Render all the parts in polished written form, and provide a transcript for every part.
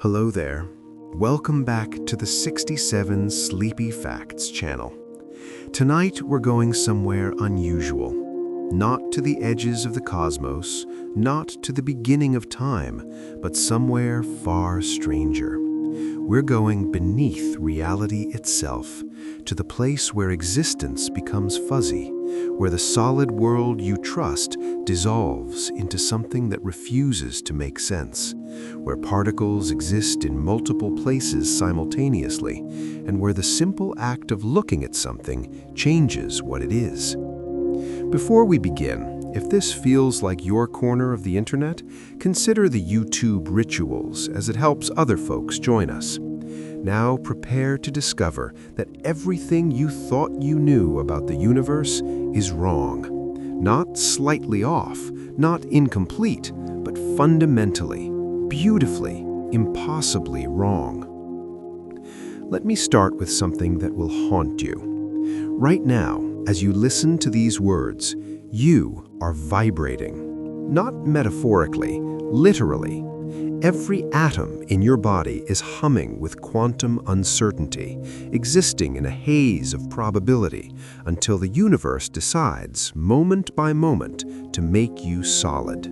Hello there. Welcome back to the 67 Sleepy Facts channel. Tonight we're going somewhere unusual. Not to the edges of the cosmos, not to the beginning of time, but somewhere far stranger. We're going beneath reality itself, to the place where existence becomes fuzzy, where the solid world you trust dissolves into something that refuses to make sense, where particles exist in multiple places simultaneously, and where the simple act of looking at something changes what it is. Before we begin, if this feels like your corner of the internet, consider the YouTube rituals as it helps other folks join us. Now prepare to discover that everything you thought you knew about the universe is wrong. Not slightly off, not incomplete, but fundamentally, beautifully, impossibly wrong. Let me start with something that will haunt you. Right now, as you listen to these words, you are vibrating. Not metaphorically, literally. Every atom in your body is humming with quantum uncertainty, existing in a haze of probability, until the universe decides, moment by moment, to make you solid.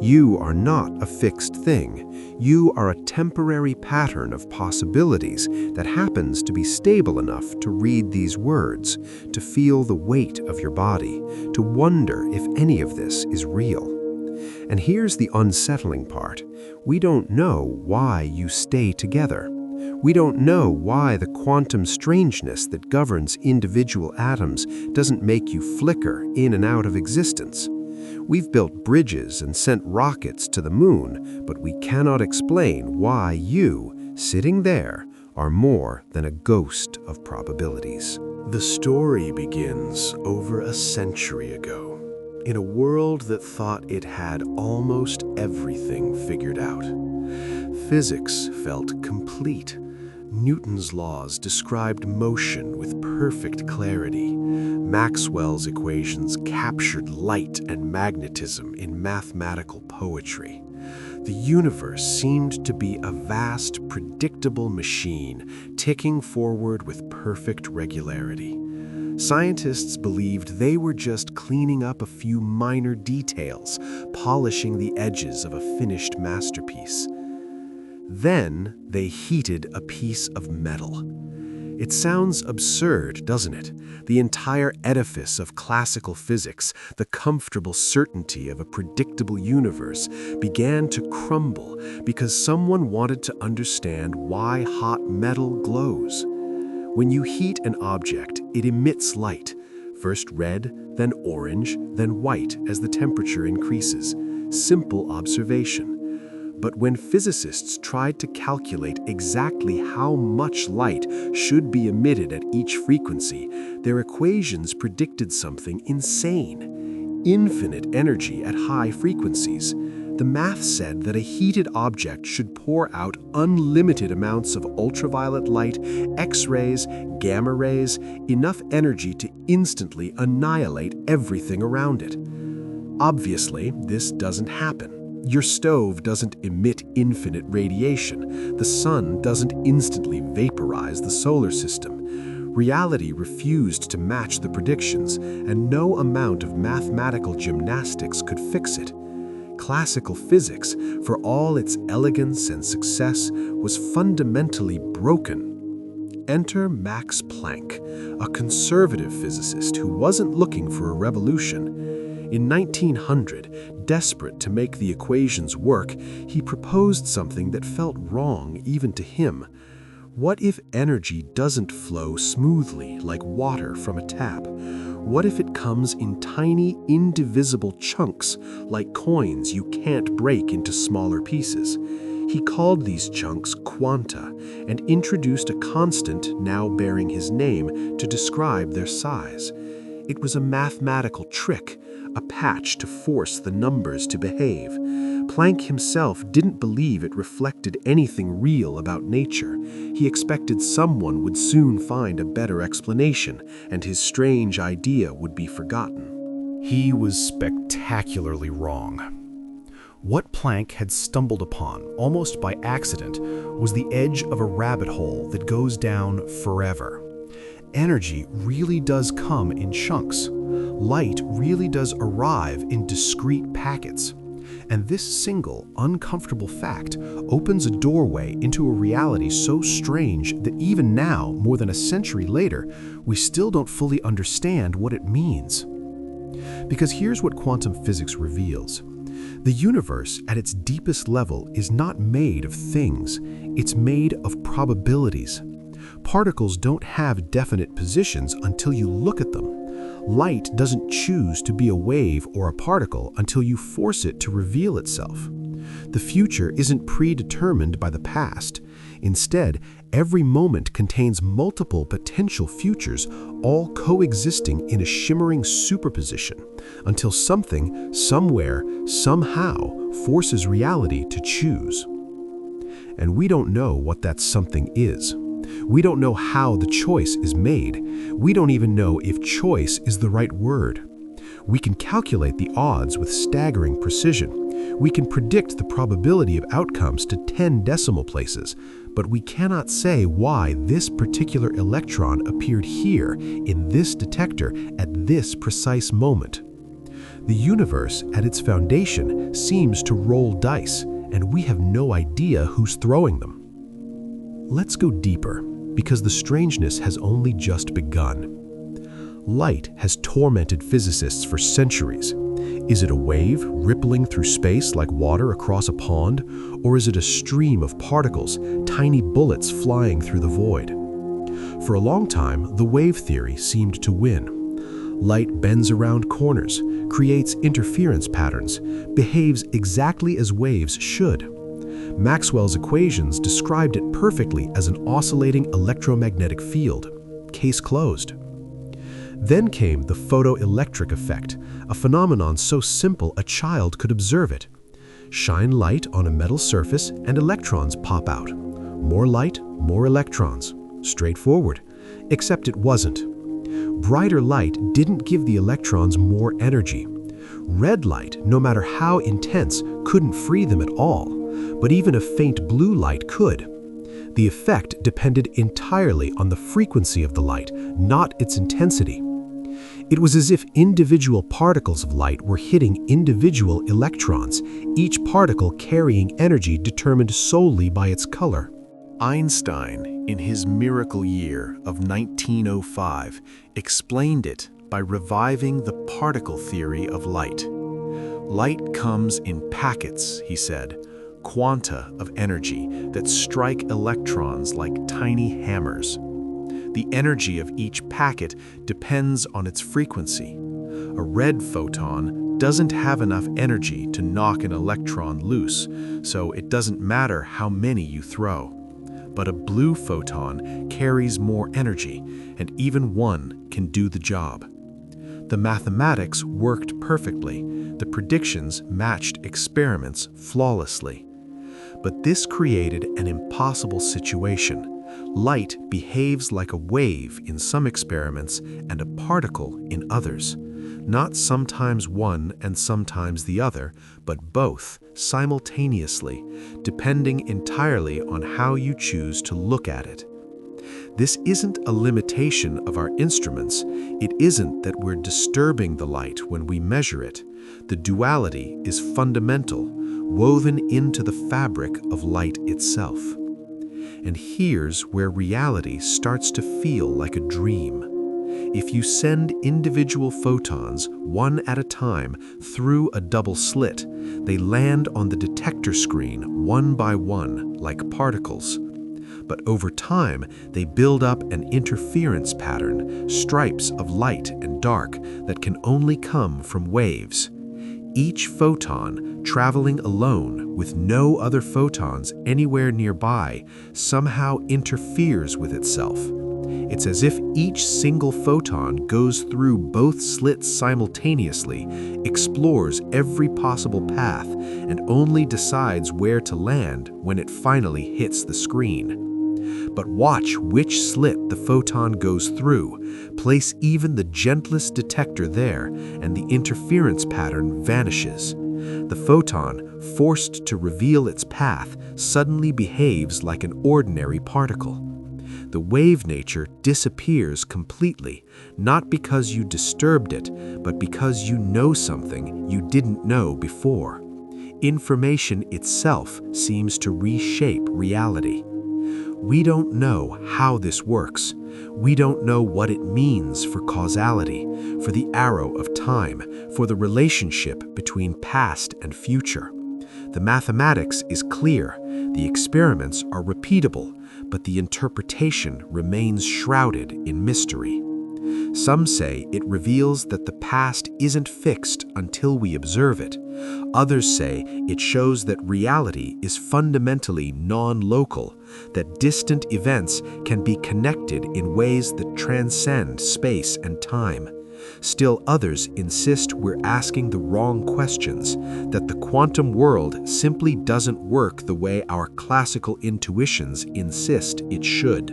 You are not a fixed thing. You are a temporary pattern of possibilities that happens to be stable enough to read these words, to feel the weight of your body, to wonder if any of this is real. And here's the unsettling part. We don't know why you stay together. We don't know why the quantum strangeness that governs individual atoms doesn't make you flicker in and out of existence. We've built bridges and sent rockets to the moon, but we cannot explain why you, sitting there, are more than a ghost of probabilities. The story begins over a century ago, in a world that thought it had almost everything figured out. Physics felt complete. Newton's laws described motion with perfect clarity. Maxwell's equations captured light and magnetism in mathematical poetry. The universe seemed to be a vast, predictable machine, ticking forward with perfect regularity. Scientists believed they were just cleaning up a few minor details, polishing the edges of a finished masterpiece. Then they heated a piece of metal. It sounds absurd, doesn't it? The entire edifice of classical physics, the comfortable certainty of a predictable universe, began to crumble because someone wanted to understand why hot metal glows. When you heat an object, it emits light, first red, then orange, then white as the temperature increases. Simple observation. But when physicists tried to calculate exactly how much light should be emitted at each frequency, their equations predicted something insane: infinite energy at high frequencies. The math said that a heated object should pour out unlimited amounts of ultraviolet light, X-rays, gamma rays, enough energy to instantly annihilate everything around it. Obviously, this doesn't happen. Your stove doesn't emit infinite radiation. The sun doesn't instantly vaporize the solar system. Reality refused to match the predictions, and no amount of mathematical gymnastics could fix it. Classical physics, for all its elegance and success, was fundamentally broken. Enter Max Planck, a conservative physicist who wasn't looking for a revolution. In 1900, desperate to make the equations work, he proposed something that felt wrong even to him. What if energy doesn't flow smoothly like water from a tap? What if it comes in tiny, indivisible chunks, like coins you can't break into smaller pieces? He called these chunks quanta and introduced a constant now bearing his name to describe their size. It was a mathematical trick, a patch to force the numbers to behave. Planck himself didn't believe it reflected anything real about nature. He expected someone would soon find a better explanation, and his strange idea would be forgotten. He was spectacularly wrong. What Planck had stumbled upon, almost by accident, was the edge of a rabbit hole that goes down forever. Energy really does come in chunks. Light really does arrive in discrete packets. And this single, uncomfortable fact opens a doorway into a reality so strange that even now, more than a century later, we still don't fully understand what it means. Because here's what quantum physics reveals. The universe, at its deepest level, is not made of things. It's made of probabilities. Particles don't have definite positions until you look at them. Light doesn't choose to be a wave or a particle until you force it to reveal itself. The future isn't predetermined by the past. Instead, every moment contains multiple potential futures, all coexisting in a shimmering superposition, until something, somewhere, somehow forces reality to choose. And we don't know what that something is. We don't know how the choice is made. We don't even know if choice is the right word. We can calculate the odds with staggering precision. We can predict the probability of outcomes to 10 decimal places, but we cannot say why this particular electron appeared here in this detector at this precise moment. The universe, at its foundation, seems to roll dice, and we have no idea who's throwing them. Let's go deeper, because the strangeness has only just begun. Light has tormented physicists for centuries. Is it a wave rippling through space like water across a pond, or is it a stream of particles, tiny bullets flying through the void? For a long time, the wave theory seemed to win. Light bends around corners, creates interference patterns, behaves exactly as waves should. Maxwell's equations described it perfectly as an oscillating electromagnetic field. Case closed. Then came the photoelectric effect, a phenomenon so simple a child could observe it. Shine light on a metal surface and electrons pop out. More light, more electrons. Straightforward. Except it wasn't. Brighter light didn't give the electrons more energy. Red light, no matter how intense, couldn't free them at all. But even a faint blue light could. The effect depended entirely on the frequency of the light, not its intensity. It was as if individual particles of light were hitting individual electrons, each particle carrying energy determined solely by its color. Einstein, in his miracle year of 1905, explained it by reviving the particle theory of light. Light comes in packets, he said, quanta of energy that strike electrons like tiny hammers. The energy of each packet depends on its frequency. A red photon doesn't have enough energy to knock an electron loose, so it doesn't matter how many you throw. But a blue photon carries more energy, and even one can do the job. The mathematics worked perfectly. The predictions matched experiments flawlessly. But this created an impossible situation. Light behaves like a wave in some experiments and a particle in others. Not sometimes one and sometimes the other, but both simultaneously, depending entirely on how you choose to look at it. This isn't a limitation of our instruments. It isn't that we're disturbing the light when we measure it. The duality is fundamental, woven into the fabric of light itself. And here's where reality starts to feel like a dream. If you send individual photons, one at a time, through a double slit, they land on the detector screen one by one, like particles. But over time, they build up an interference pattern, stripes of light and dark that can only come from waves. Each photon, traveling alone with no other photons anywhere nearby, somehow interferes with itself. It's as if each single photon goes through both slits simultaneously, explores every possible path, and only decides where to land when it finally hits the screen. But watch which slit the photon goes through. Place even the gentlest detector there, and the interference pattern vanishes. The photon, forced to reveal its path, suddenly behaves like an ordinary particle. The wave nature disappears completely, not because you disturbed it, but because you know something you didn't know before. Information itself seems to reshape reality. We don't know how this works. We don't know what it means for causality, for the arrow of time, for the relationship between past and future. The mathematics is clear, the experiments are repeatable, but the interpretation remains shrouded in mystery. Some say it reveals that the past isn't fixed until we observe it. Others say it shows that reality is fundamentally non-local, that distant events can be connected in ways that transcend space and time. Still others insist we're asking the wrong questions, that the quantum world simply doesn't work the way our classical intuitions insist it should.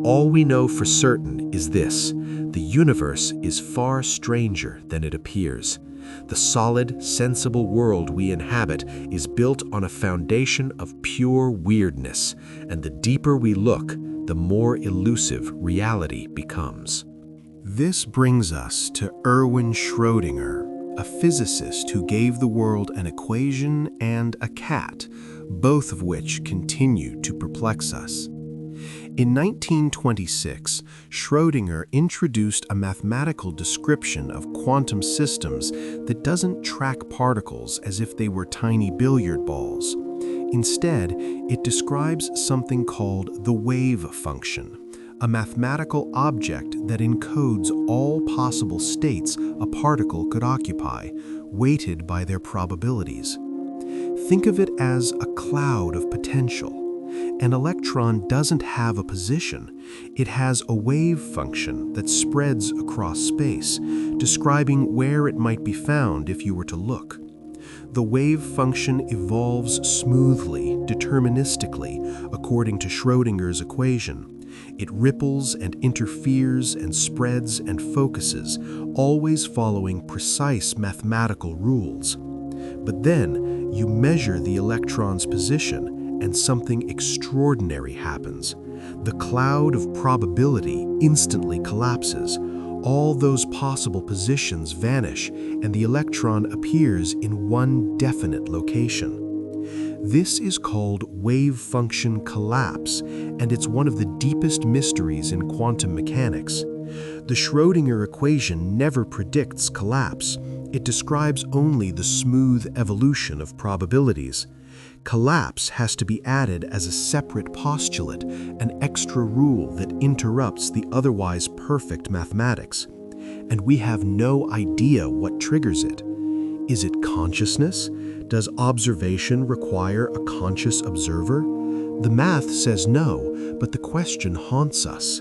All we know for certain is this: the universe is far stranger than it appears. The solid, sensible world we inhabit is built on a foundation of pure weirdness, and the deeper we look, the more elusive reality becomes. This brings us to Erwin Schrödinger, a physicist who gave the world an equation and a cat, both of which continue to perplex us. In 1926, Schrödinger introduced a mathematical description of quantum systems that doesn't track particles as if they were tiny billiard balls. Instead, it describes something called the wave function, a mathematical object that encodes all possible states a particle could occupy, weighted by their probabilities. Think of it as a cloud of potential. An electron doesn't have a position. It has a wave function that spreads across space, describing where it might be found if you were to look. The wave function evolves smoothly, deterministically, according to Schrödinger's equation. It ripples and interferes and spreads and focuses, always following precise mathematical rules. But then you measure the electron's position, and something extraordinary happens. The cloud of probability instantly collapses. All those possible positions vanish, and the electron appears in one definite location. This is called wave function collapse, and it's one of the deepest mysteries in quantum mechanics. The Schrödinger equation never predicts collapse. It describes only the smooth evolution of probabilities. Collapse has to be added as a separate postulate, an extra rule that interrupts the otherwise perfect mathematics. And we have no idea what triggers it. Is it consciousness? Does observation require a conscious observer? The math says no, but the question haunts us.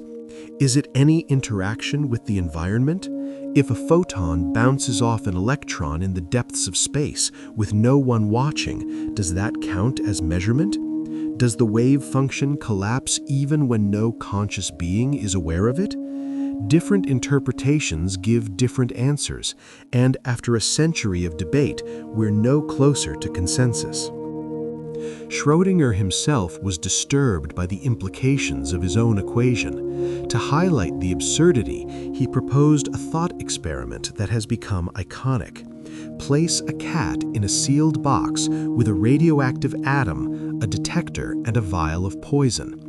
Is it any interaction with the environment? If a photon bounces off an electron in the depths of space with no one watching, does that count as measurement? Does the wave function collapse even when no conscious being is aware of it? Different interpretations give different answers, and after a century of debate, we're no closer to consensus. Schrödinger himself was disturbed by the implications of his own equation. To highlight the absurdity, he proposed a thought experiment that has become iconic. Place a cat in a sealed box with a radioactive atom, a detector, and a vial of poison.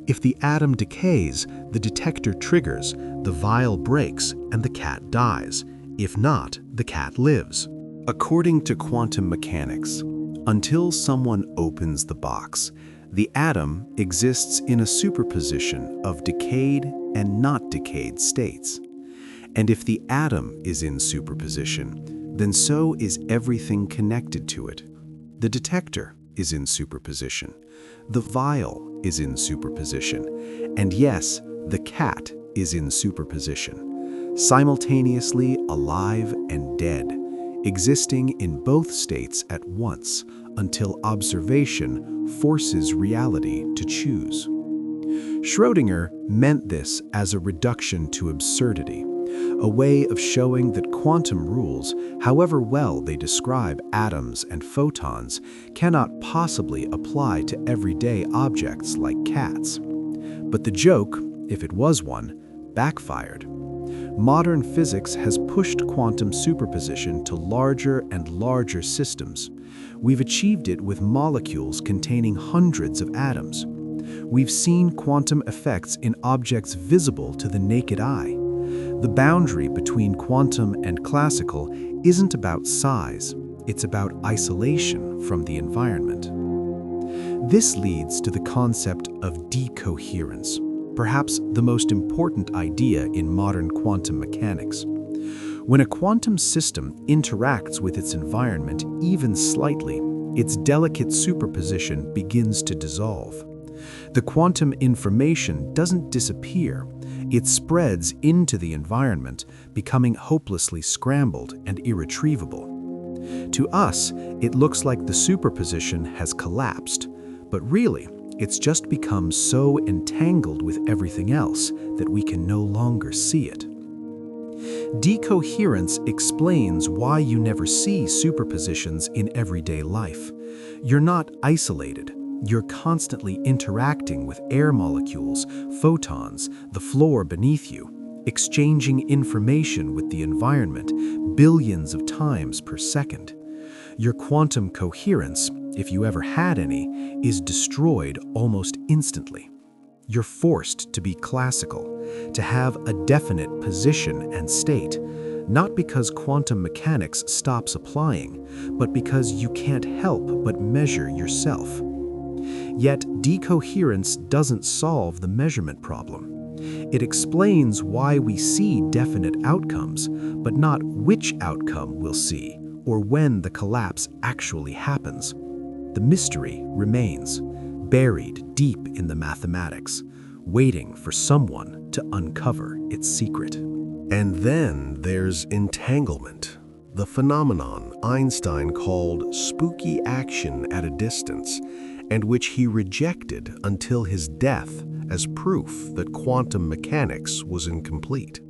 If the atom decays, the detector triggers, the vial breaks, and the cat dies. If not, the cat lives. According to quantum mechanics, until someone opens the box, the atom exists in a superposition of decayed and not decayed states. And if the atom is in superposition, then so is everything connected to it. The detector is in superposition. The vial is in superposition. And yes, the cat is in superposition, simultaneously alive and dead, existing in both states at once until observation forces reality to choose. Schrödinger meant this as a reduction to absurdity. a way of showing that quantum rules, however well they describe atoms and photons, cannot possibly apply to everyday objects like cats. But the joke, if it was one, backfired. Modern physics has pushed quantum superposition to larger and larger systems. We've achieved it with molecules containing hundreds of atoms. We've seen quantum effects in objects visible to the naked eye. The boundary between quantum and classical isn't about size, it's about isolation from the environment. This leads to the concept of decoherence, perhaps the most important idea in modern quantum mechanics. When a quantum system interacts with its environment even slightly, its delicate superposition begins to dissolve. The quantum information doesn't disappear, it spreads into the environment, becoming hopelessly scrambled and irretrievable. To us, it looks like the superposition has collapsed, but really, it's just become so entangled with everything else that we can no longer see it. Decoherence explains why you never see superpositions in everyday life. You're not isolated. You're constantly interacting with air molecules, photons, the floor beneath you, exchanging information with the environment billions of times per second. Your quantum coherence, if you ever had any, is destroyed almost instantly. You're forced to be classical, to have a definite position and state, not because quantum mechanics stops applying, but because you can't help but measure yourself. Yet, decoherence doesn't solve the measurement problem. It explains why we see definite outcomes, but not which outcome we'll see, or when the collapse actually happens. The mystery remains, buried deep in the mathematics, waiting for someone to uncover its secret. And then there's entanglement, the phenomenon Einstein called spooky action at a distance, and which he rejected until his death as proof that quantum mechanics was incomplete.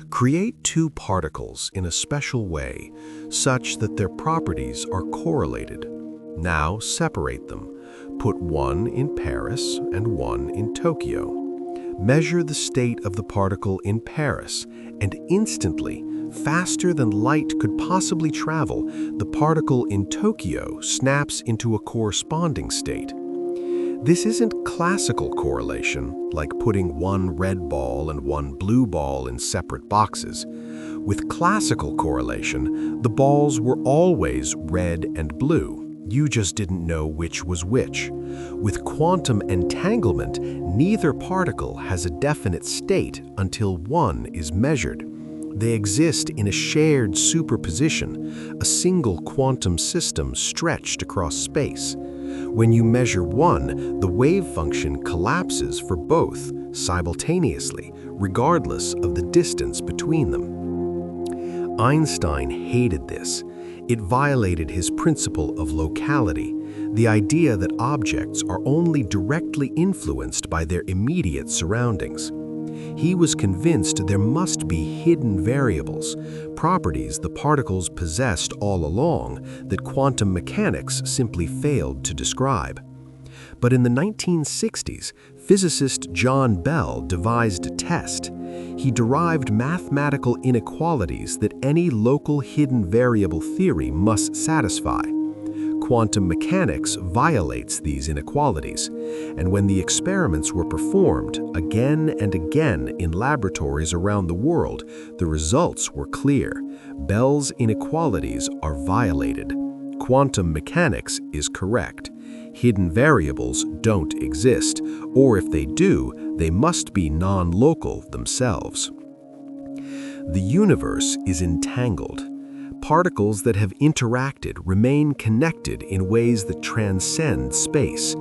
Create two particles in a special way, such that their properties are correlated. Now separate them. Put one in Paris and one in Tokyo. Measure the state of the particle in Paris, and instantly, faster than light could possibly travel, the particle in Tokyo snaps into a corresponding state. This isn't classical correlation, like putting one red ball and one blue ball in separate boxes. With classical correlation, the balls were always red and blue. You just didn't know which was which. With quantum entanglement, neither particle has a definite state until one is measured. They exist in a shared superposition, a single quantum system stretched across space. When you measure one, the wave function collapses for both simultaneously, regardless of the distance between them. Einstein hated this. It violated his principle of locality, the idea that objects are only directly influenced by their immediate surroundings. He was convinced there must be hidden variables, properties the particles possessed all along that quantum mechanics simply failed to describe. But in the 1960s, physicist John Bell devised a test. He derived mathematical inequalities that any local hidden variable theory must satisfy. Quantum mechanics violates these inequalities, and when the experiments were performed again and again in laboratories around the world, the results were clear. Bell's inequalities are violated. Quantum mechanics is correct. Hidden variables don't exist, or if they do, they must be non-local themselves. The universe is entangled. Particles that have interacted remain connected in ways that transcend space.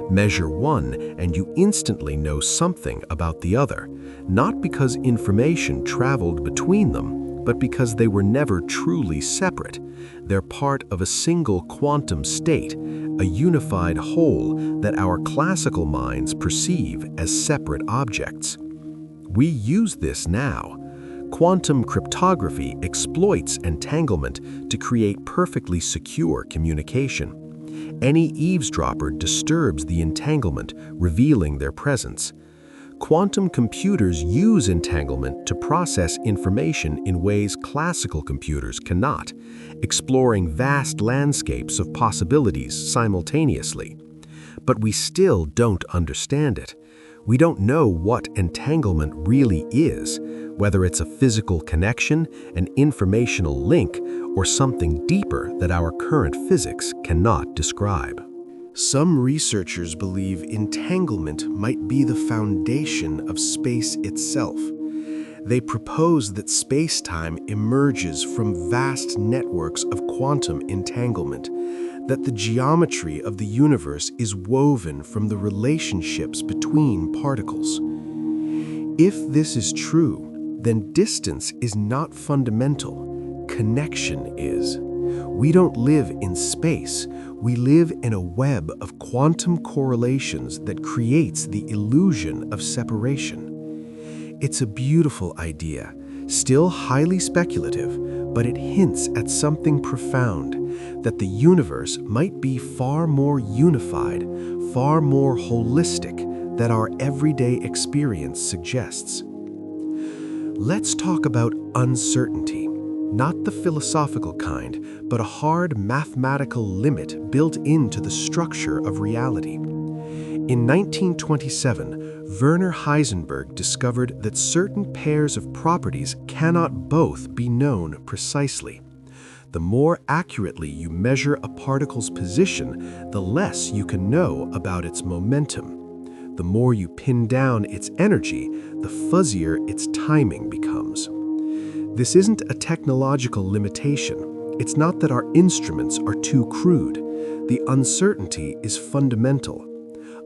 Measure one and you instantly know something about the other, not because information traveled between them, but because they were never truly separate. They're part of a single quantum state, a unified whole that our classical minds perceive as separate objects. We use this now. Quantum cryptography exploits entanglement to create perfectly secure communication. Any eavesdropper disturbs the entanglement, revealing their presence. Quantum computers use entanglement to process information in ways classical computers cannot, exploring vast landscapes of possibilities simultaneously. But we still don't understand it. We don't know what entanglement really is, whether it's a physical connection, an informational link, or something deeper that our current physics cannot describe. Some researchers believe entanglement might be the foundation of space itself. They propose that space-time emerges from vast networks of quantum entanglement, that the geometry of the universe is woven from the relationships between particles. If this is true, then distance is not fundamental, connection is. We don't live in space, we live in a web of quantum correlations that creates the illusion of separation. It's a beautiful idea, still highly speculative, but it hints at something profound, that the universe might be far more unified, far more holistic than our everyday experience suggests. Let's talk about uncertainty. Not the philosophical kind, but a hard mathematical limit built into the structure of reality. In 1927, Werner Heisenberg discovered that certain pairs of properties cannot both be known precisely. The more accurately you measure a particle's position, the less you can know about its momentum. The more you pin down its energy, the fuzzier its timing becomes. This isn't a technological limitation. It's not that our instruments are too crude. The uncertainty is fundamental.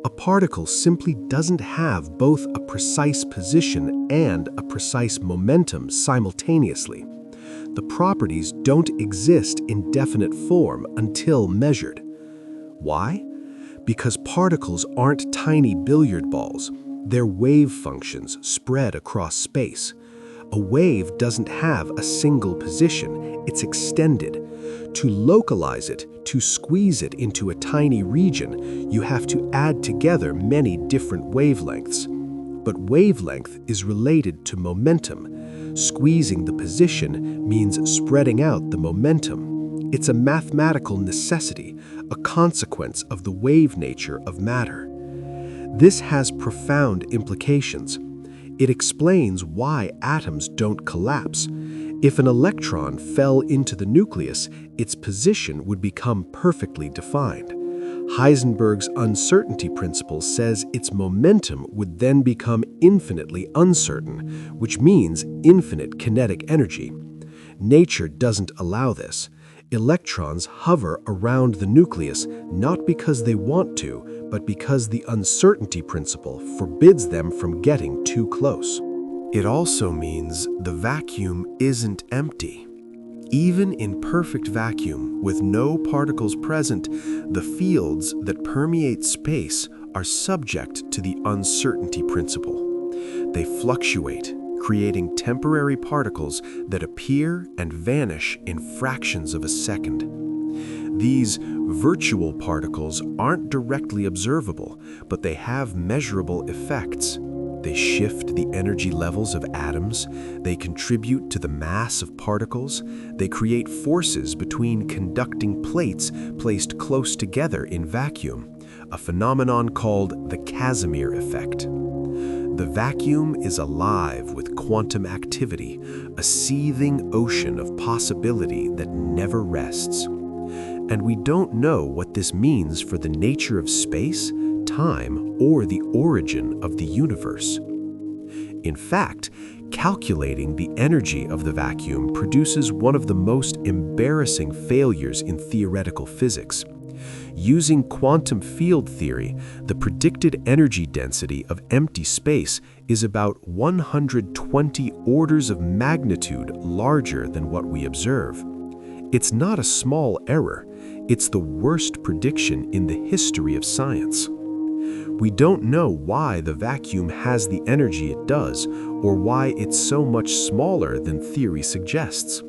A particle simply doesn't have both a precise position and a precise momentum simultaneously. The properties don't exist in definite form until measured. Why? Because particles aren't tiny billiard balls. They're wave functions spread across space. A wave doesn't have a single position, it's extended. To localize it, to squeeze it into a tiny region, you have to add together many different wavelengths. But wavelength is related to momentum. Squeezing the position means spreading out the momentum. It's a mathematical necessity, a consequence of the wave nature of matter. This has profound implications. It explains why atoms don't collapse. If an electron fell into the nucleus, its position would become perfectly defined. Heisenberg's uncertainty principle says its momentum would then become infinitely uncertain, which means infinite kinetic energy. Nature doesn't allow this. Electrons hover around the nucleus not because they want to, but because the uncertainty principle forbids them from getting too close. It also means the vacuum isn't empty. Even in perfect vacuum, with no particles present, the fields that permeate space are subject to the uncertainty principle. They fluctuate, creating temporary particles that appear and vanish in fractions of a second. These virtual particles aren't directly observable, but they have measurable effects. They shift the energy levels of atoms, they contribute to the mass of particles, they create forces between conducting plates placed close together in vacuum, a phenomenon called the Casimir effect. The vacuum is alive with quantum activity, a seething ocean of possibility that never rests. And we don't know what this means for the nature of space, time, or the origin of the universe. In fact, calculating the energy of the vacuum produces one of the most embarrassing failures in theoretical physics. Using quantum field theory, the predicted energy density of empty space is about 120 orders of magnitude larger than what we observe. It's not a small error. It's the worst prediction in the history of science. We don't know why the vacuum has the energy it does, or why it's so much smaller than theory suggests.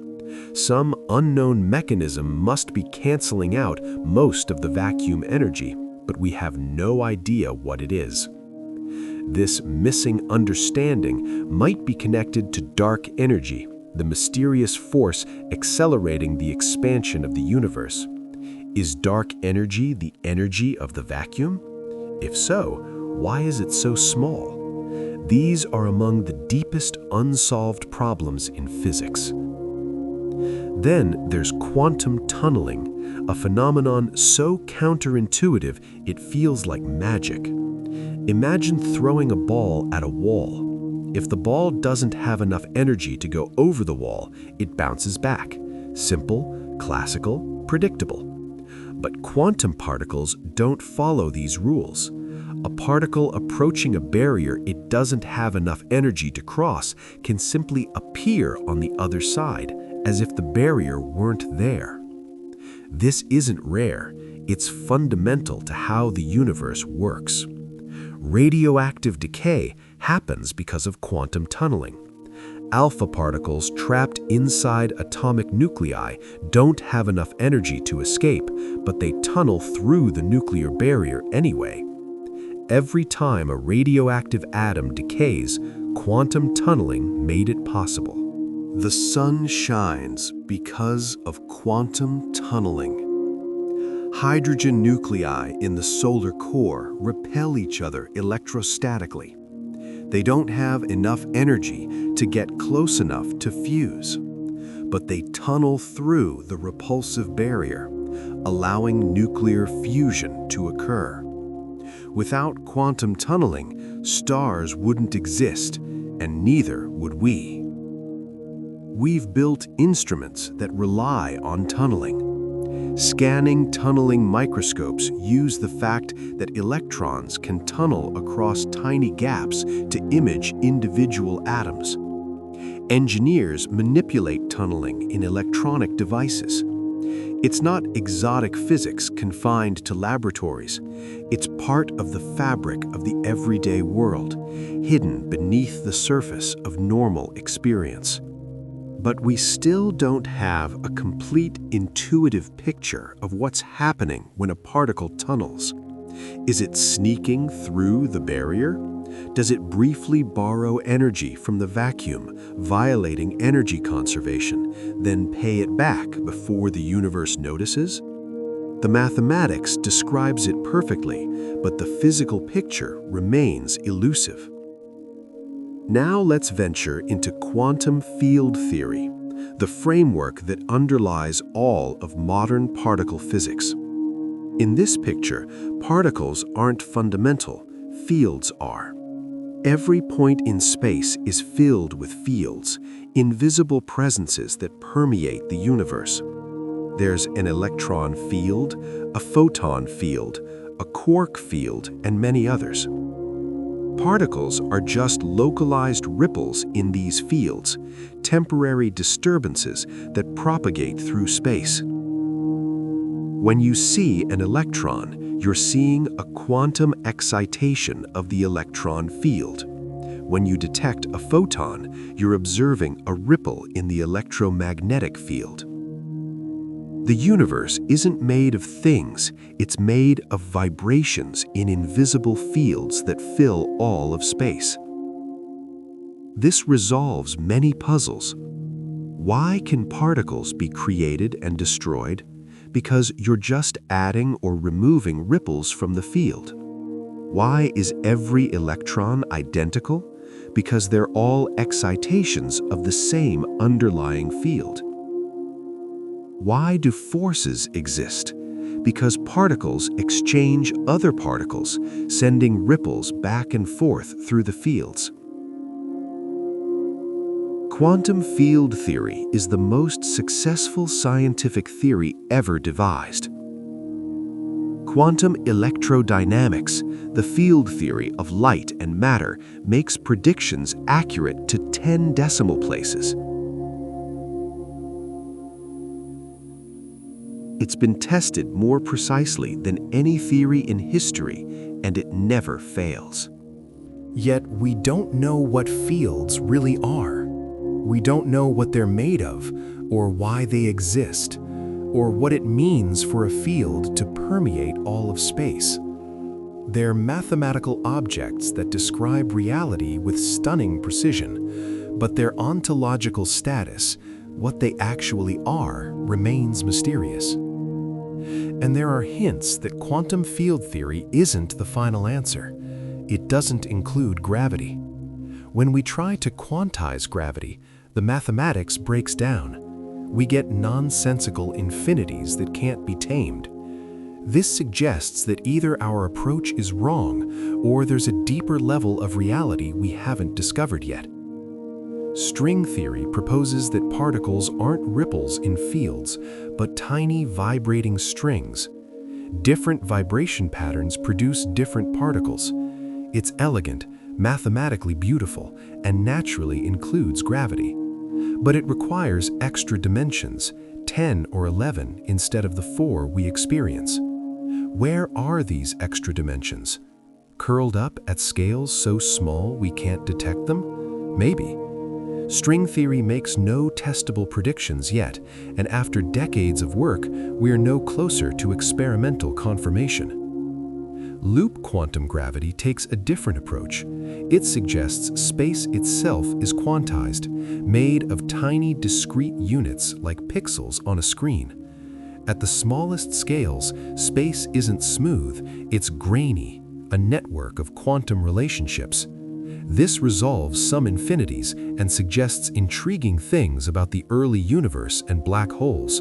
Some unknown mechanism must be canceling out most of the vacuum energy, but we have no idea what it is. This missing understanding might be connected to dark energy, the mysterious force accelerating the expansion of the universe. Is dark energy the energy of the vacuum? If so, why is it so small? These are among the deepest unsolved problems in physics. Then there's quantum tunneling, a phenomenon so counterintuitive it feels like magic. Imagine throwing a ball at a wall. If the ball doesn't have enough energy to go over the wall, it bounces back. Simple, classical, predictable. But quantum particles don't follow these rules. A particle approaching a barrier it doesn't have enough energy to cross can simply appear on the other side, as if the barrier weren't there. This isn't rare, it's fundamental to how the universe works. Radioactive decay happens because of quantum tunneling. Alpha particles trapped inside atomic nuclei don't have enough energy to escape, but they tunnel through the nuclear barrier anyway. Every time a radioactive atom decays, quantum tunneling made it possible. The sun shines because of quantum tunneling. Hydrogen nuclei in the solar core repel each other electrostatically. They don't have enough energy to get close enough to fuse, but they tunnel through the repulsive barrier, allowing nuclear fusion to occur. Without quantum tunneling, stars wouldn't exist, and neither would we. We've built instruments that rely on tunneling. Scanning tunneling microscopes use the fact that electrons can tunnel across tiny gaps to image individual atoms. Engineers manipulate tunneling in electronic devices. It's not exotic physics confined to laboratories. It's part of the fabric of the everyday world, hidden beneath the surface of normal experience. But we still don't have a complete intuitive picture of what's happening when a particle tunnels. Is it sneaking through the barrier? Does it briefly borrow energy from the vacuum, violating energy conservation, then pay it back before the universe notices? The mathematics describes it perfectly, but the physical picture remains elusive. Now let's venture into quantum field theory, the framework that underlies all of modern particle physics. In this picture, particles aren't fundamental, fields are. Every point in space is filled with fields, invisible presences that permeate the universe. There's an electron field, a photon field, a quark field, and many others. Particles are just localized ripples in these fields, temporary disturbances that propagate through space. When you see an electron, you're seeing a quantum excitation of the electron field. When you detect a photon, you're observing a ripple in the electromagnetic field. The universe isn't made of things, it's made of vibrations in invisible fields that fill all of space. This resolves many puzzles. Why can particles be created and destroyed? Because you're just adding or removing ripples from the field. Why is every electron identical? Because they're all excitations of the same underlying field. Why do forces exist? Because particles exchange other particles, sending ripples back and forth through the fields. Quantum field theory is the most successful scientific theory ever devised. Quantum electrodynamics, the field theory of light and matter, makes predictions accurate to 10 decimal places. It's been tested more precisely than any theory in history, and it never fails. Yet we don't know what fields really are. We don't know what they're made of, or why they exist, or what it means for a field to permeate all of space. They're mathematical objects that describe reality with stunning precision, but their ontological status, what they actually are, remains mysterious. And there are hints that quantum field theory isn't the final answer. It doesn't include gravity. When we try to quantize gravity, the mathematics breaks down. We get nonsensical infinities that can't be tamed. This suggests that either our approach is wrong or there's a deeper level of reality we haven't discovered yet. String theory proposes that particles aren't ripples in fields, but tiny vibrating strings. Different vibration patterns produce different particles. It's elegant, mathematically beautiful, and naturally includes gravity. But it requires extra dimensions, 10 or 11 instead of the 4 we experience. Where are these extra dimensions? Curled up at scales so small we can't detect them? Maybe. String theory makes no testable predictions yet, and after decades of work, we are no closer to experimental confirmation. Loop quantum gravity takes a different approach. It suggests space itself is quantized, made of tiny discrete units like pixels on a screen. At the smallest scales, space isn't smooth, it's grainy, a network of quantum relationships. This resolves some infinities and suggests intriguing things about the early universe and black holes.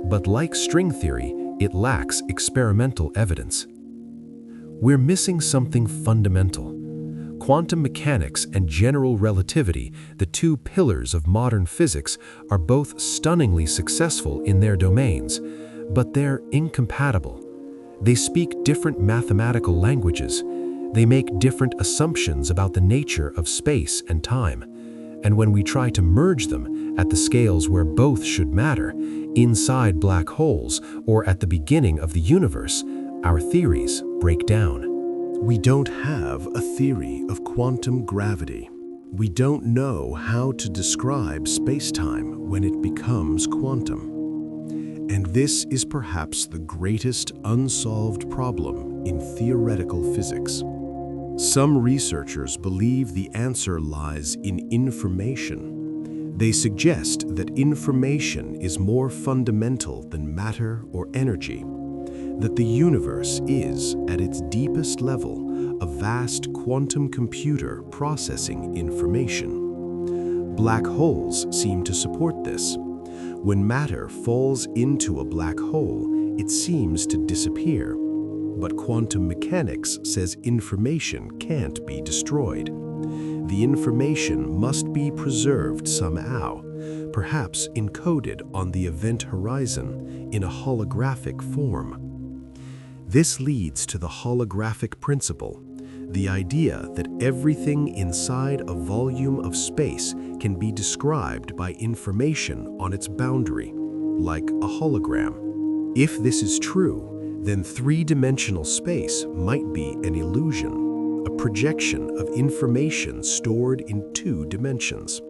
But like string theory, it lacks experimental evidence. We're missing something fundamental. Quantum mechanics and general relativity, the two pillars of modern physics, are both stunningly successful in their domains, but they're incompatible. They speak different mathematical languages. They make different assumptions about the nature of space and time. And when we try to merge them at the scales where both should matter, inside black holes or at the beginning of the universe, our theories break down. We don't have a theory of quantum gravity. We don't know how to describe space-time when it becomes quantum. And this is perhaps the greatest unsolved problem in theoretical physics. Some researchers believe the answer lies in information. They suggest that information is more fundamental than matter or energy, that the universe is, at its deepest level, a vast quantum computer processing information. Black holes seem to support this. When matter falls into a black hole, it seems to disappear. But quantum mechanics says information can't be destroyed. The information must be preserved somehow, perhaps encoded on the event horizon in a holographic form. This leads to the holographic principle, the idea that everything inside a volume of space can be described by information on its boundary, like a hologram. If this is true, then three-dimensional space might be an illusion, a projection of information stored in 2 dimensions.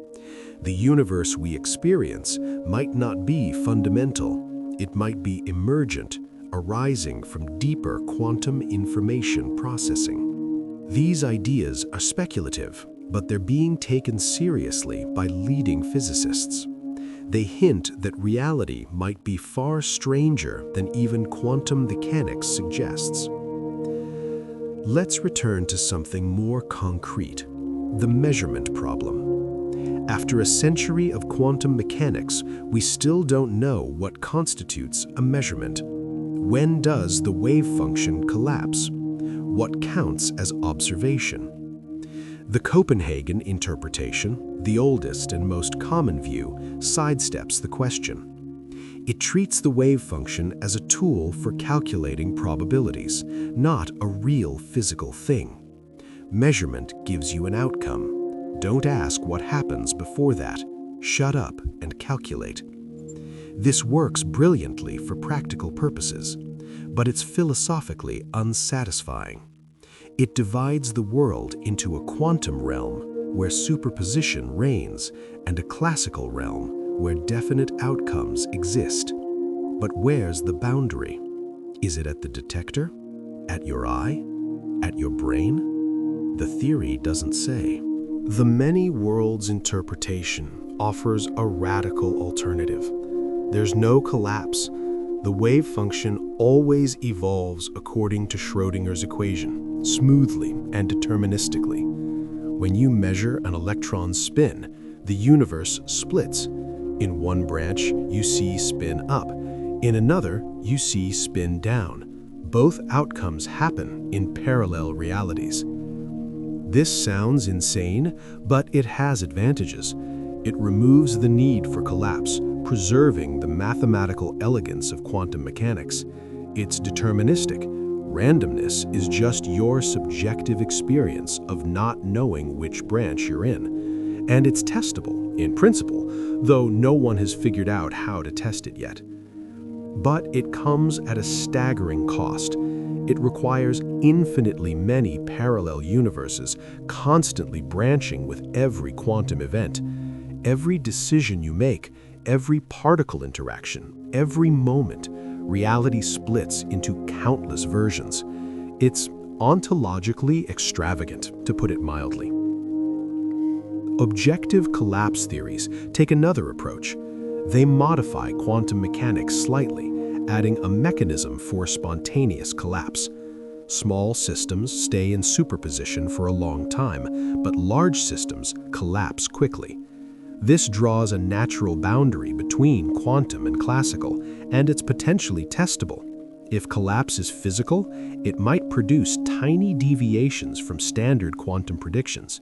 The universe we experience might not be fundamental. It might be emergent, arising from deeper quantum information processing. These ideas are speculative, but they're being taken seriously by leading physicists. They hint that reality might be far stranger than even quantum mechanics suggests. Let's return to something more concrete, the measurement problem. After a century of quantum mechanics, we still don't know what constitutes a measurement. When does the wave function collapse? What counts as observation? The Copenhagen interpretation, the oldest and most common view, sidesteps the question. It treats the wave function as a tool for calculating probabilities, not a real physical thing. Measurement gives you an outcome. Don't ask what happens before that. Shut up and calculate. This works brilliantly for practical purposes, but it's philosophically unsatisfying. It divides the world into a quantum realm where superposition reigns and a classical realm where definite outcomes exist. But where's the boundary? Is it at the detector? At your eye? At your brain? The theory doesn't say. The many worlds interpretation offers a radical alternative. There's no collapse. The wave function always evolves according to Schrödinger's equation, smoothly and deterministically. When you measure an electron's spin, the universe splits. In one branch, you see spin up. In another, you see spin down. Both outcomes happen in parallel realities. This sounds insane, but it has advantages. It removes the need for collapse, preserving the mathematical elegance of quantum mechanics. It's deterministic. Randomness is just your subjective experience of not knowing which branch you're in. And it's testable, in principle, though no one has figured out how to test it yet. But it comes at a staggering cost. It requires infinitely many parallel universes, constantly branching with every quantum event. Every decision you make, every particle interaction, every moment, reality splits into countless versions. It's ontologically extravagant, to put it mildly. Objective collapse theories take another approach. They modify quantum mechanics slightly, adding a mechanism for spontaneous collapse. Small systems stay in superposition for a long time, but large systems collapse quickly. This draws a natural boundary between quantum and classical, and it's potentially testable. If collapse is physical, it might produce tiny deviations from standard quantum predictions.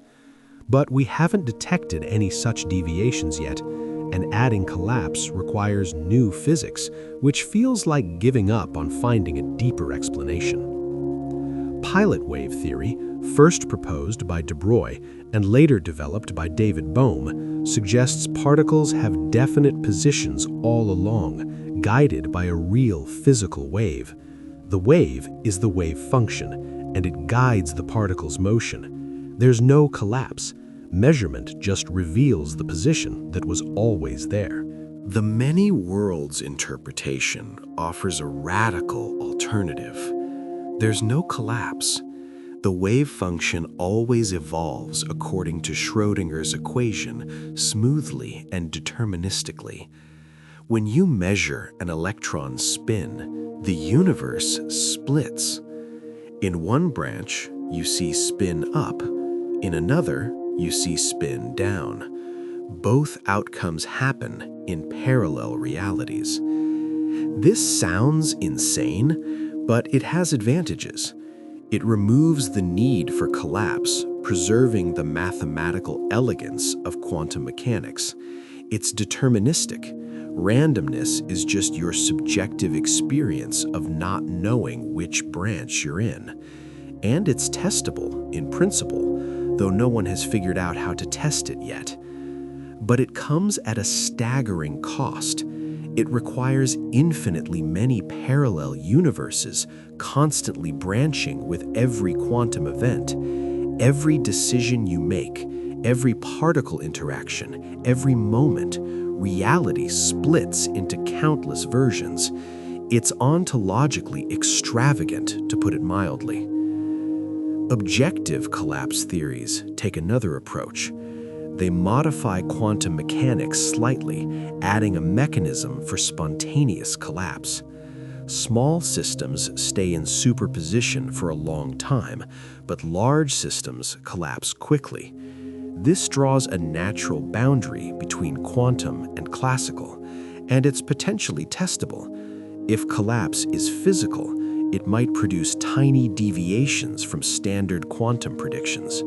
But we haven't detected any such deviations yet, and adding collapse requires new physics, which feels like giving up on finding a deeper explanation. Pilot wave theory, first proposed by de Broglie and later developed by David Bohm, suggests particles have definite positions all along, guided by a real physical wave. The wave is the wave function, and it guides the particle's motion. There's no collapse. Measurement just reveals the position that was always there. The many worlds interpretation offers a radical alternative. There's no collapse. The wave function always evolves according to Schrödinger's equation, smoothly and deterministically. When you measure an electron's spin, the universe splits. In one branch, you see spin up. In another, you see spin down. Both outcomes happen in parallel realities. This sounds insane, but it has advantages. It removes the need for collapse, preserving the mathematical elegance of quantum mechanics. It's deterministic. Randomness is just your subjective experience of not knowing which branch you're in. And it's testable, in principle, though no one has figured out how to test it yet. But it comes at a staggering cost. It requires infinitely many parallel universes, constantly branching with every quantum event. Every decision you make, every particle interaction, every moment, reality splits into countless versions. It's ontologically extravagant, to put it mildly. Objective collapse theories take another approach. They modify quantum mechanics slightly, adding a mechanism for spontaneous collapse. Small systems stay in superposition for a long time, but large systems collapse quickly. This draws a natural boundary between quantum and classical, and it's potentially testable. If collapse is physical, it might produce tiny deviations from standard quantum predictions.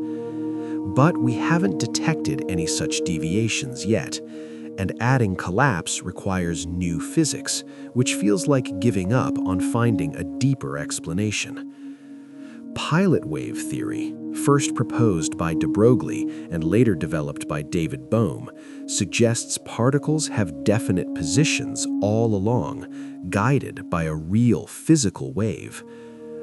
But we haven't detected any such deviations yet, and adding collapse requires new physics, which feels like giving up on finding a deeper explanation. Pilot wave theory, first proposed by de Broglie and later developed by David Bohm, suggests particles have definite positions all along, guided by a real physical wave.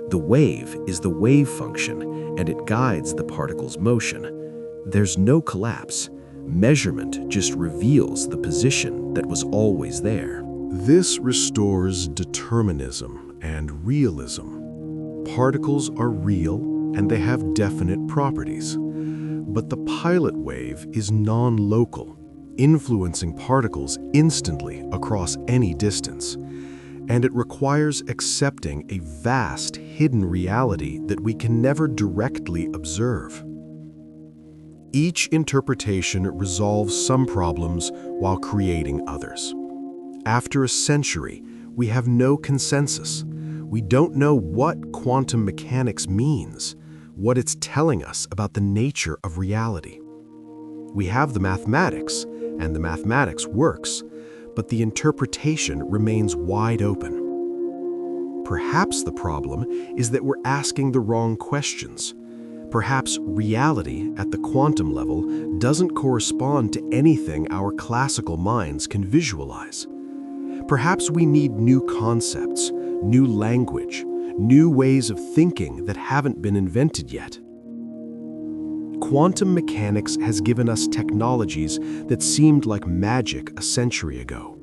The wave is the wave function, and it guides the particle's motion. There's no collapse. Measurement just reveals the position that was always there. This restores determinism and realism. Particles are real and they have definite properties. But the pilot wave is non-local, influencing particles instantly across any distance. And it requires accepting a vast, hidden reality that we can never directly observe. Each interpretation resolves some problems while creating others. After a century, we have no consensus. We don't know what quantum mechanics means, what it's telling us about the nature of reality. We have the mathematics, and the mathematics works, but the interpretation remains wide open. Perhaps the problem is that we're asking the wrong questions. Perhaps reality at the quantum level doesn't correspond to anything our classical minds can visualize. Perhaps we need new concepts, new language, new ways of thinking that haven't been invented yet. Quantum mechanics has given us technologies that seemed like magic a century ago.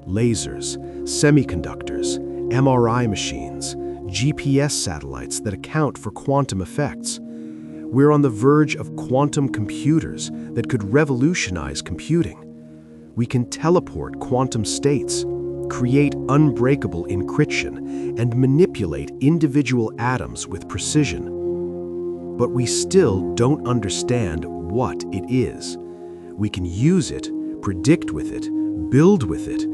Lasers, semiconductors, MRI machines, GPS satellites that account for quantum effects. We're on the verge of quantum computers that could revolutionize computing. We can teleport quantum states, create unbreakable encryption, and manipulate individual atoms with precision. But we still don't understand what it is. We can use it, predict with it, build with it,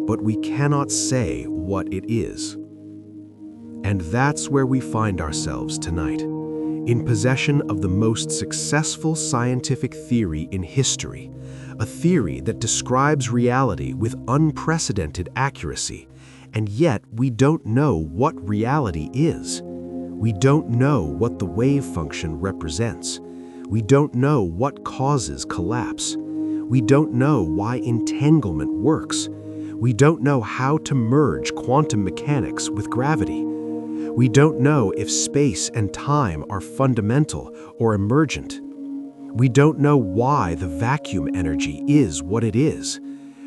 but we cannot say what it is. And that's where we find ourselves tonight, in possession of the most successful scientific theory in history, a theory that describes reality with unprecedented accuracy, and yet we don't know what reality is. We don't know what the wave function represents. We don't know what causes collapse. We don't know why entanglement works. We don't know how to merge quantum mechanics with gravity. We don't know if space and time are fundamental or emergent. We don't know why the vacuum energy is what it is.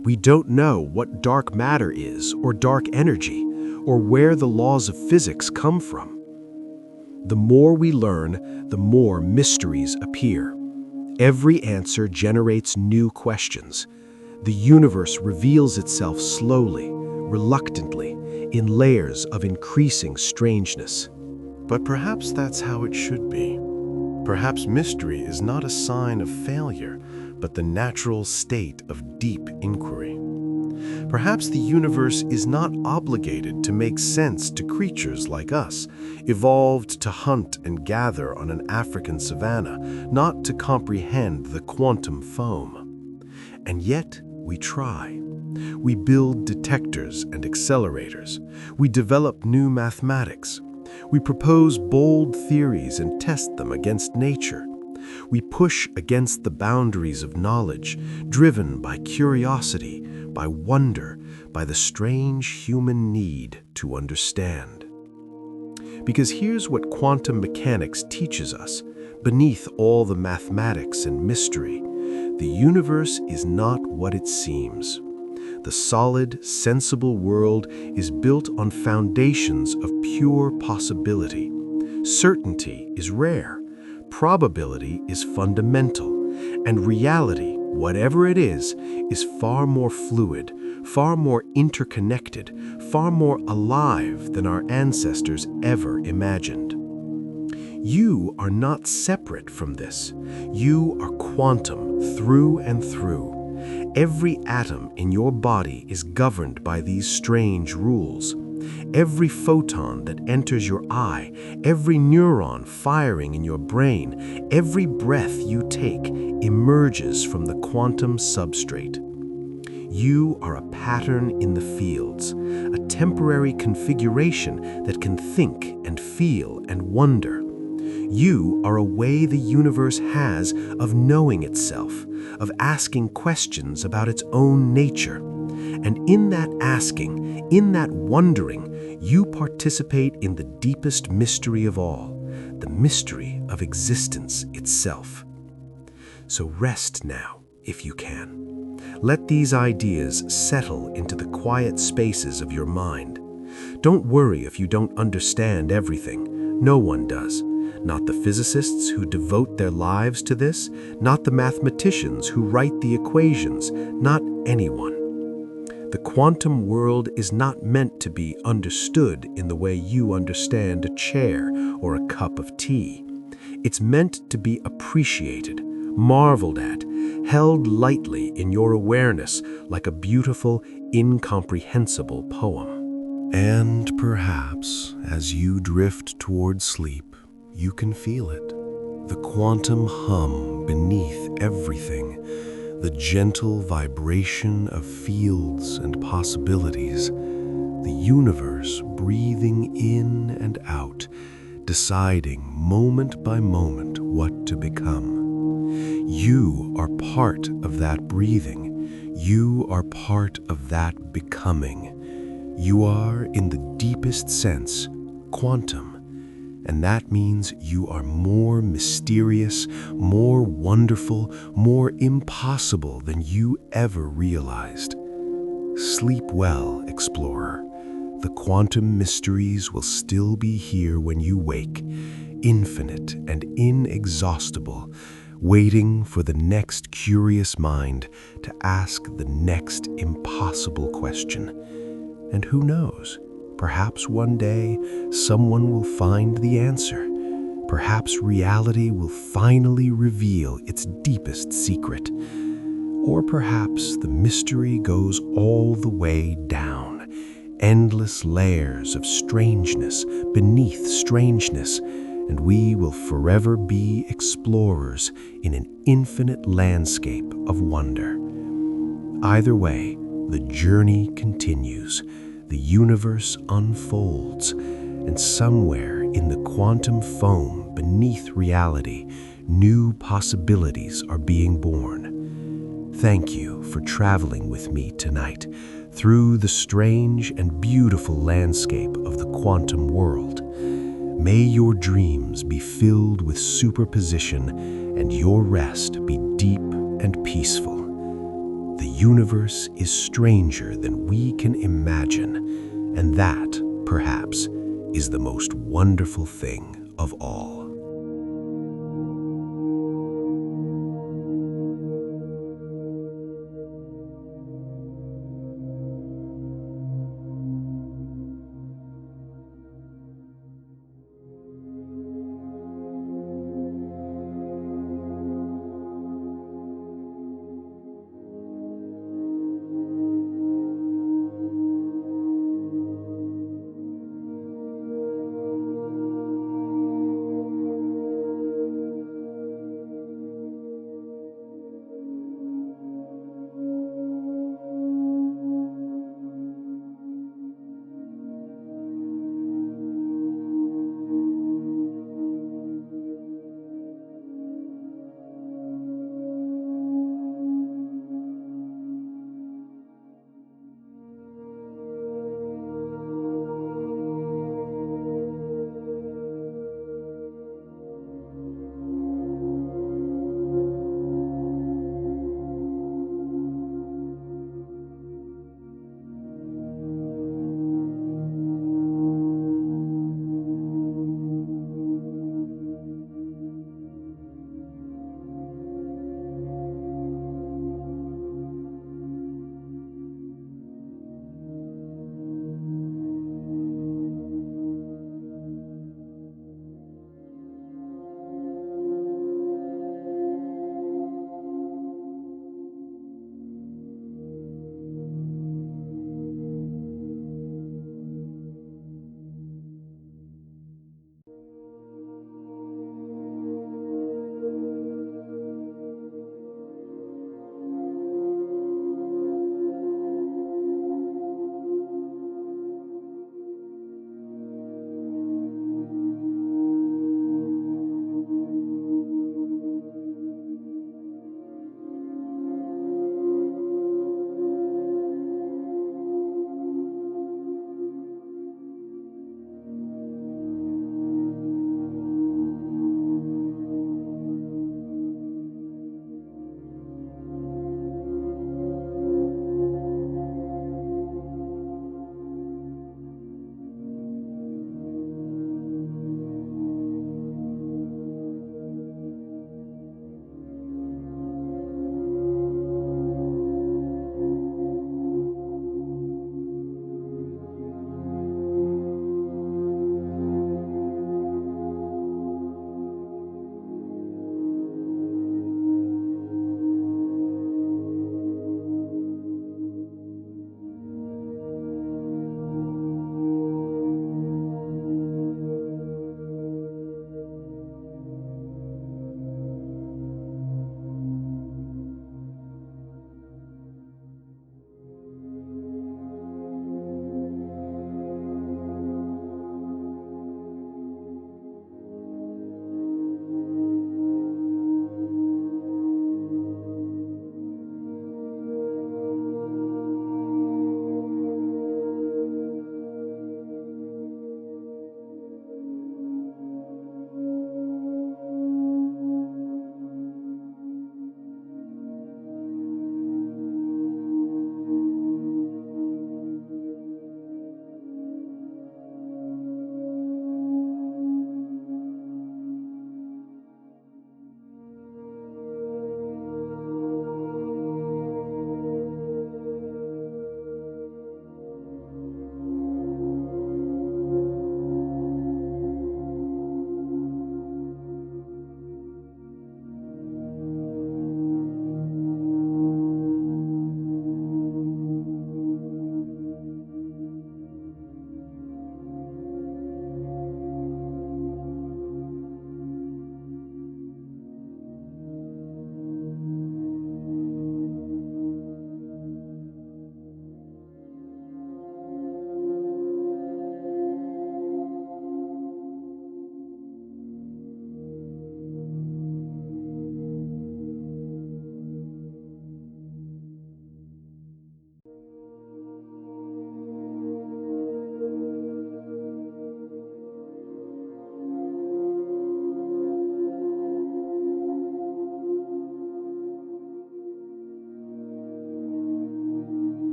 We don't know what dark matter is or dark energy, or where the laws of physics come from. The more we learn, the more mysteries appear. Every answer generates new questions. The universe reveals itself slowly, reluctantly, in layers of increasing strangeness. But perhaps that's how it should be. Perhaps mystery is not a sign of failure, but the natural state of deep inquiry. Perhaps the universe is not obligated to make sense to creatures like us, evolved to hunt and gather on an African savanna, not to comprehend the quantum foam. And yet, we try. We build detectors and accelerators. We develop new mathematics. We propose bold theories and test them against nature. We push against the boundaries of knowledge, driven by curiosity, by wonder, by the strange human need to understand. Because here's what quantum mechanics teaches us. Beneath all the mathematics and mystery, the universe is not what it seems. The solid, sensible world is built on foundations of pure possibility. Certainty is rare. Probability is fundamental, and reality, whatever it is far more fluid, far more interconnected, far more alive than our ancestors ever imagined. You are not separate from this. You are quantum through and through. Every atom in your body is governed by these strange rules. Every photon that enters your eye, every neuron firing in your brain, every breath you take emerges from the quantum substrate. You are a pattern in the fields, a temporary configuration that can think and feel and wonder. You are a way the universe has of knowing itself, of asking questions about its own nature. And in that asking, in that wondering, you participate in the deepest mystery of all, the mystery of existence itself. So rest now, if you can. Let these ideas settle into the quiet spaces of your mind. Don't worry if you don't understand everything. No one does. Not the physicists who devote their lives to this, not the mathematicians who write the equations, not anyone. The quantum world is not meant to be understood in the way you understand a chair or a cup of tea. It's meant to be appreciated, marveled at, held lightly in your awareness like a beautiful, incomprehensible poem. And perhaps, as you drift toward sleep, you can feel it. The quantum hum beneath everything, the gentle vibration of fields and possibilities, the universe breathing in and out, deciding moment by moment what to become. You are part of that breathing. You are part of that becoming. You are, in the deepest sense, quantum. And that means you are more mysterious, more wonderful, more impossible than you ever realized. Sleep well, explorer. The quantum mysteries will still be here when you wake, infinite and inexhaustible, waiting for the next curious mind to ask the next impossible question. And who knows? Perhaps one day someone will find the answer. Perhaps reality will finally reveal its deepest secret. Or perhaps the mystery goes all the way down, endless layers of strangeness beneath strangeness, and we will forever be explorers in an infinite landscape of wonder. Either way, the journey continues. The universe unfolds, and somewhere in the quantum foam beneath reality, new possibilities are being born. Thank you for traveling with me tonight through the strange and beautiful landscape of the quantum world. May your dreams be filled with superposition and your rest be deep and peaceful. The universe is stranger than we can imagine, and that, perhaps, is the most wonderful thing of all.